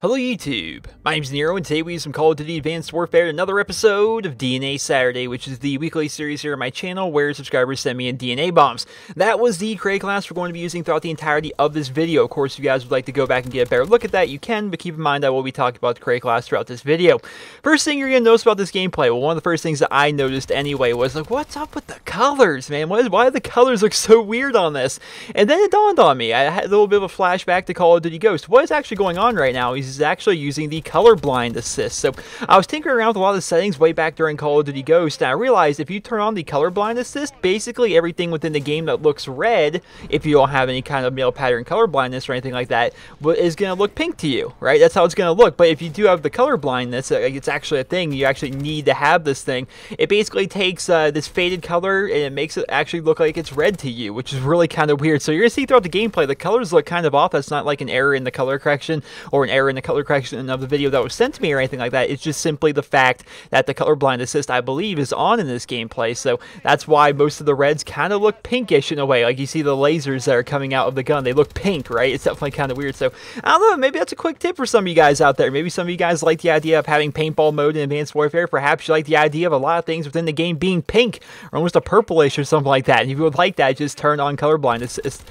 Hello YouTube, my name's Nero and today we have some Call of Duty Advanced Warfare, another episode of DNA Saturday, which is the weekly series here on my channel where subscribers send me in DNA bombs. That was the Cray class we're going to be using throughout the entirety of this video. Of course, if you guys would like to go back and get a better look at that, you can, but keep in mind I will be talking about the Cray class throughout this video. First thing you're going to notice about this gameplay, well, one of the first things that I noticed anyway was like, what's up with the colors, man? Why do the colors look so weird on this? And then it dawned on me, I had a little bit of a flashback to Call of Duty Ghost. What is actually going on right now is actually using the colorblind assist. So I was tinkering around with a lot of the settings way back during Call of Duty Ghost, and I realized if you turn on the colorblind assist, basically everything within the game that looks red, if you don't have any kind of male pattern color blindness or anything like that, is going to look pink to you, right? That's how it's going to look. But if you do have the color blindness, it's actually a thing. You actually need to have this thing. It basically takes this faded color and it makes it actually look like it's red to you, which is really kind of weird. So you're going to see throughout the gameplay, the colors look kind of off. That's not like an error in the color correction or an error in the color correction of the video that was sent to me or anything like that. It's just simply the fact that the colorblind assist, I believe, is on in this gameplay. So that's why most of the reds kind of look pinkish in a way. Like you see the lasers that are coming out of the gun, they look pink, right? It's definitely kind of weird. So I don't know, maybe that's a quick tip for some of you guys out there. Maybe some of you guys like the idea of having paintball mode in Advanced Warfare. Perhaps you like the idea of a lot of things within the game being pink or almost a purplish or something like that. And if you would like that, just turn on colorblind assist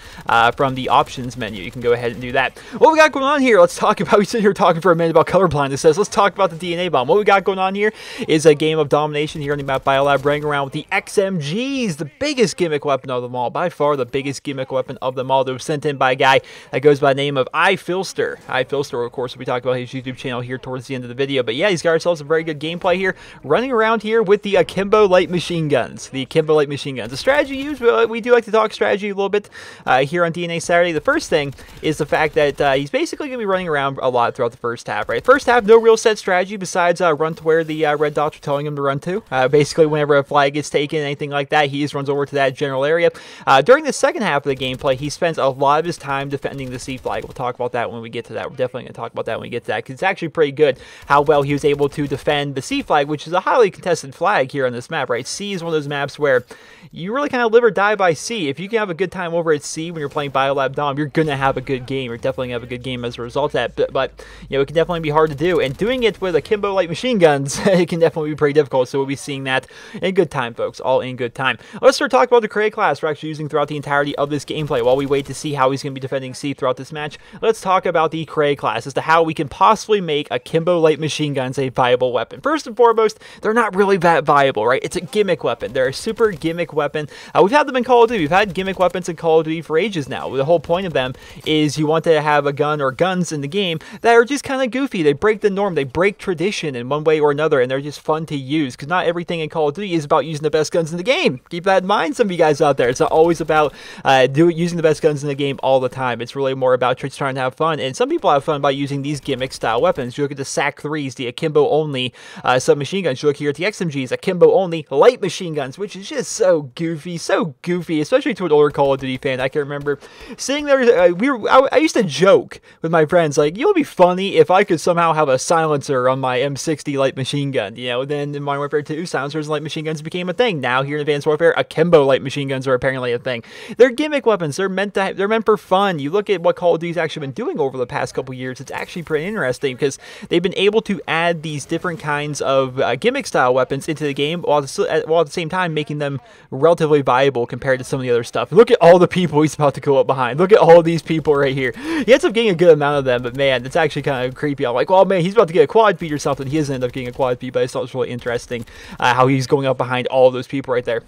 from the options menu. You can go ahead and do that. What we got going on here, let's talk about, we sit here talking for a minute about colorblind assist. Let's talk about the DNA bomb. What we got going on here is a game of domination here on the map Biolab, running around with the XMGs, the biggest gimmick weapon of them all, by far the biggest gimmick weapon of them all. That was sent in by a guy that goes by the name of iFilster. iFilster, of course, we'll be talking about his YouTube channel here towards the end of the video. But yeah, he's got ourselves a very good gameplay here, running around here with the Akimbo Light Machine Guns. The Akimbo Light Machine Guns. The strategy used, we do like to talk strategy a little bit here on DNA Saturday. The first thing is the fact that he's basically going to be running around a lot throughout the first half, right? First half, no real set strategy besides run to where the red dots are telling him to run to. Basically, whenever a flag gets taken, anything like that, he just runs over to that general area. During the second half of the gameplay, he spends a lot of his time defending the C flag. We'll talk about that when we get to that. We're definitely going to talk about that when we get to that, because it's actually pretty good how well he was able to defend the C flag, which is a highly contested flag here on this map, right? C is one of those maps where you really kind of live or die by C. If you can have a good time over at C when you're playing Biolab Dom, you're going to have a good game. You're definitely going to have a good game as a result of that. But you know, it can definitely be hard to do. And doing it with Akimbo Light Machine Guns, it can definitely be pretty difficult. So we'll be seeing that in good time, folks. All in good time. Let's start talking about the Cray class we're actually using throughout the entirety of this gameplay. While we wait to see how he's going to be defending C throughout this match, let's talk about the Cray class as to how we can possibly make Akimbo Light Machine Guns a viable weapon. First and foremost, they're not really that viable, right? It's a gimmick weapon. They're a super gimmick weapon. We've had them in Call of Duty. We've had gimmick weapons in Call of Duty for ages now. The whole point of them is you want to have a gun or guns in the game that are just kind of goofy. They break the norm. They break tradition in one way or another, and they're just fun to use, because not everything in Call of Duty is about using the best guns in the game. Keep that in mind, some of you guys out there. It's not always about using the best guns in the game all the time. It's really more about just trying to have fun, and some people have fun by using these gimmick-style weapons. You look at the SAC-3s, the Akimbo-only submachine guns. You look here at the XMGs, Akimbo-only light machine guns, which is just so goofy, especially to an older Call of Duty fan. I can remember sitting there, I used to joke with my friends, like, you know, it'd be funny if I could somehow have a silencer on my M60 light machine gun. You know, then in Modern Warfare 2, silencers and light machine guns became a thing. Now here in Advanced Warfare, Akimbo light machine guns are apparently a thing. They're gimmick weapons. They're meant for fun. You look at what Call of Duty's actually been doing over the past couple years. It's actually pretty interesting, because they've been able to add these different kinds of gimmick style weapons into the game while at the same time making them relatively viable compared to some of the other stuff. Look at all the people he's about to go up behind. Look at all these people right here. He ends up getting a good amount of them, but man, it's actually kind of creepy. I'm like, well, man, he's about to get a quad feed or something. He doesn't end up getting a quad feed, but I thought it was really interesting how he's going up behind all those people right there.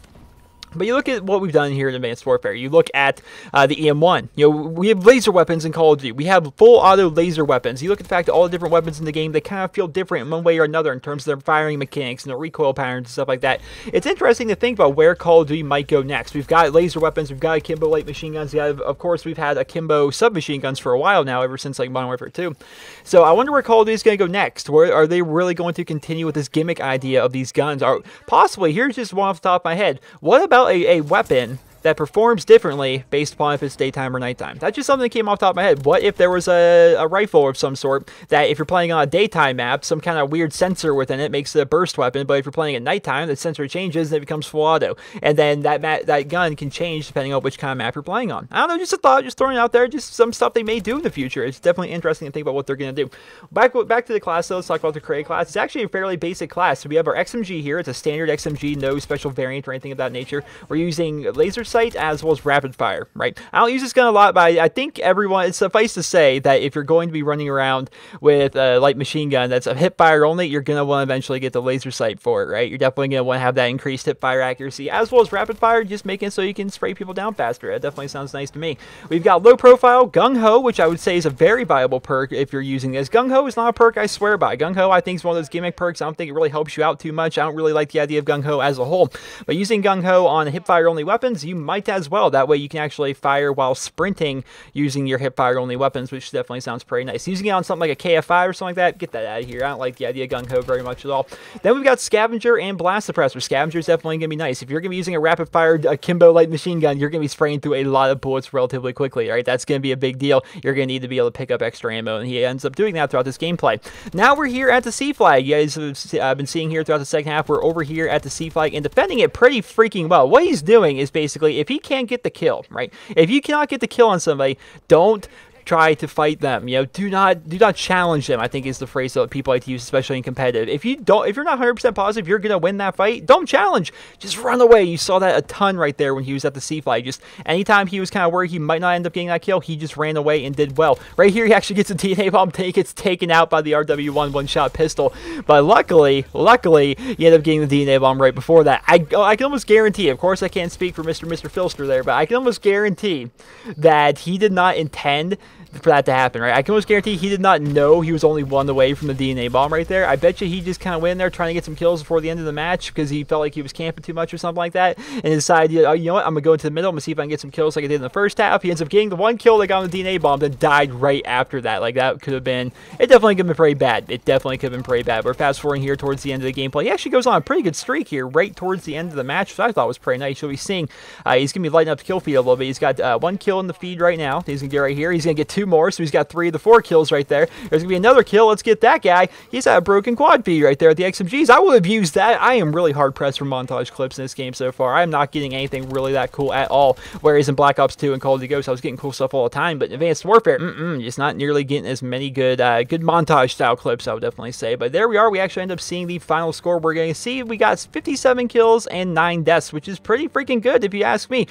But you look at what we've done here in Advanced Warfare. You look at the EM1. You know, we have laser weapons in Call of Duty. We have full auto laser weapons. You look at the fact that all the different weapons in the game, they kind of feel different in one way or another in terms of their firing mechanics and their recoil patterns and stuff like that. It's interesting to think about where Call of Duty might go next. We've got laser weapons. We've got Akimbo light machine guns. Of course, we've had Akimbo submachine guns for a while now, ever since like Modern Warfare 2. So I wonder where Call of Duty is going to go next. Where are they really going to continue with this gimmick idea of these guns? Or possibly, here's just one off the top of my head. What about a weapon that performs differently based upon if it's daytime or nighttime. That's just something that came off the top of my head. What if there was a rifle of some sort that if you're playing on a daytime map, some kind of weird sensor within it makes it a burst weapon, but if you're playing at nighttime, the sensor changes and it becomes full auto. And then that gun can change depending on which kind of map you're playing on. I don't know, just a thought, just throwing it out there, just some stuff they may do in the future. It's definitely interesting to think about what they're going to do. Back to the class though, let's talk about the Cray class. It's actually a fairly basic class. So we have our XMG here. It's a standard XMG, no special variant or anything of that nature. We're using laser sight as well as rapid fire, right? I don't use this gun a lot, but I think everyone, it's suffice to say that if you're going to be running around with a light machine gun that's a hip fire only, you're going to want to eventually get the laser sight for it, right? You're definitely going to want to have that increased hip fire accuracy as well as rapid fire, just making it so you can spray people down faster. That definitely sounds nice to me. We've got low profile, gung ho, which I would say is a very viable perk if you're using this. Gung ho is not a perk I swear by. Gung ho I think is one of those gimmick perks. I don't think it really helps you out too much. I don't really like the idea of gung ho as a whole, but using gung ho on hip fire only weapons, you might as well. That way you can actually fire while sprinting using your hip fire only weapons, which definitely sounds pretty nice. Using it on something like a KF5 or something like that, get that out of here. I don't like the idea of gung ho very much at all. Then we've got scavenger and blast suppressor. Scavenger is definitely going to be nice. If you're going to be using a rapid fire Akimbo Light Machine Gun, you're going to be spraying through a lot of bullets relatively quickly, right? That's going to be a big deal. You're going to need to be able to pick up extra ammo, and he ends up doing that throughout this gameplay. Now we're here at the C flag. You guys have been seeing here throughout the second half, we're over here at the C flag and defending it pretty freaking well. What he's doing is basically, if he can't get the kill, right? If you cannot get the kill on somebody, don't try to fight them. You know, do not challenge them, I think is the phrase that people like to use, especially in competitive. If you're not 100% positive you're gonna win that fight, don't challenge, just run away. You saw that a ton right there when he was at the C flag. Just anytime he was kind of worried he might not end up getting that kill, he just ran away and did well. Right here he actually gets a DNA bomb, gets taken out by the RW1 one-shot pistol, but luckily he ended up getting the DNA bomb right before that. I can almost guarantee, of course I can't speak for Mr. Filster there, but I can almost guarantee that he did not intend for that to happen, right? I can almost guarantee he did not know he was only one away from the DNA bomb right there. I bet you he just kind of went in there trying to get some kills before the end of the match because he felt like he was camping too much or something like that, and decided, oh, you know what, I'm gonna go into the middle, I'm gonna see if I can get some kills like I did in the first half. He ends up getting the one kill that got on the DNA bomb, then died right after that. Like, that could have been, it definitely could have been pretty bad. It definitely could have been pretty bad. We're fast forwarding here towards the end of the gameplay. He actually goes on a pretty good streak here right towards the end of the match, which I thought was pretty nice. You'll be seeing he's gonna be lighting up the kill feed a little bit. He's got one kill in the feed right now. He's gonna get right here. He's gonna get two more, so he's got 3 of the 4 kills right there. There's gonna be another kill. Let's get that guy. He's at a broken quad feed right there at the XMGs. I would have used that. I am really hard pressed for montage clips in this game so far. I'm not getting anything really that cool at all. Whereas in Black Ops 2 and Call of Duty Ghosts, I was getting cool stuff all the time. But in Advanced Warfare, just not nearly getting as many good montage style clips, I would definitely say. But there we are. We actually end up seeing the final score. We're going to see we got 57 kills and 9 deaths, which is pretty freaking good if you ask me.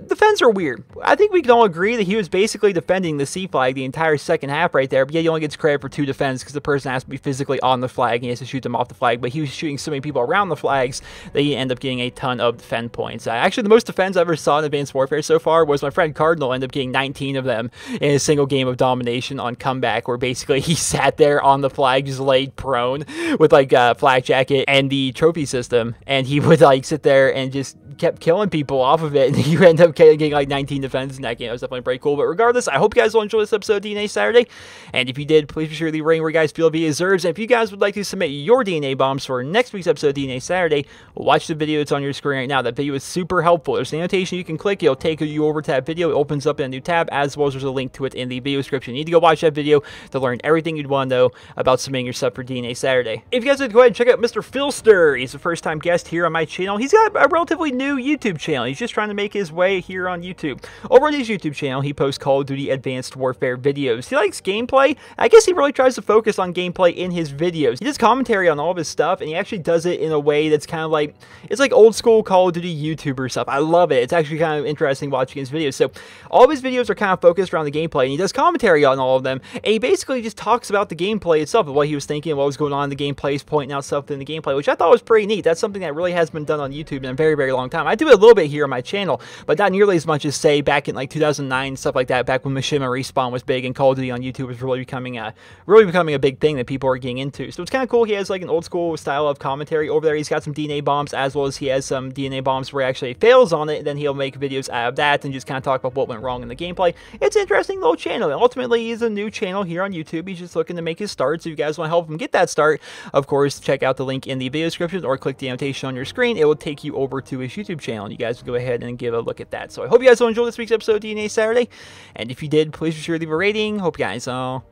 Defense are weird. I think we can all agree that he was basically defending the C flag the entire second half right there. But yeah, he only gets credit for 2 defense because the person has to be physically on the flag and he has to shoot them off the flag. But he was shooting so many people around the flags that he ended up getting a ton of defend points. Actually, the most defense I ever saw in Advanced Warfare so far was my friend Cardinal ended up getting 19 of them in a single game of domination on Comeback, where basically he sat there on the flag just laid prone with like a flak jacket and the trophy system, and he would like sit there and just kept killing people off of it, and you end up getting like 19 defense in that game. It was definitely pretty cool. But regardless, I hope you guys will enjoy this episode of DNA Saturday, and if you did, please be sure to leave a rating where you guys feel it deserves. And if you guys would like to submit your DNA bombs for next week's episode of DNA Saturday, watch the video that's on your screen right now. That video is super helpful. There's an annotation you can click. It'll take you over to that video. It opens up in a new tab, as well as there's a link to it in the video description. You need to go watch that video to learn everything you'd want to know about submitting your sub for DNA Saturday. If you guys would go ahead and check out Mr. Filster, he's a first-time guest here on my channel. He's got a relatively new YouTube channel. He's just trying to make his way here on YouTube. Over on his YouTube channel, he posts Call of Duty Advanced Warfare videos. He likes gameplay. I guess he really tries to focus on gameplay in his videos. He does commentary on all of his stuff, and he actually does it in a way that's kind of like, it's like old school Call of Duty YouTuber stuff. I love it. It's actually kind of interesting watching his videos. So all of his videos are kind of focused around the gameplay, and he does commentary on all of them, and he basically just talks about the gameplay itself, of what he was thinking, what was going on in the gameplay, he's pointing out stuff in the gameplay, which I thought was pretty neat. That's something that really has been done on YouTube in a very, very long time. I do it a little bit here on my channel, but not nearly as much as, say, back in like 2009, stuff like that, back when Mishima Respawn was big and Call of Duty on YouTube was really becoming a big thing that people are getting into. So it's kind of cool. He has like an old school style of commentary over there. He's got some DNA bombs, as well as he has some DNA bombs where he actually fails on it, and then he'll make videos out of that and just kind of talk about what went wrong in the gameplay. It's an interesting little channel. And ultimately, he's a new channel here on YouTube. He's just looking to make his start. So if you guys want to help him get that start, of course, check out the link in the video description or click the annotation on your screen. It will take you over to his YouTube channel, and you guys will go ahead and give a look at that. So I hope you guys will enjoy this week's episode of DNA Saturday, and if you did, please be sure to leave a rating. Hope you guys have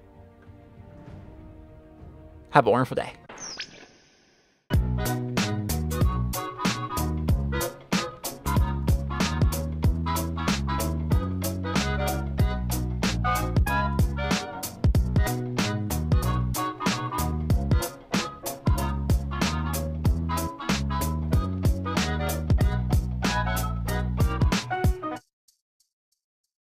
a wonderful day.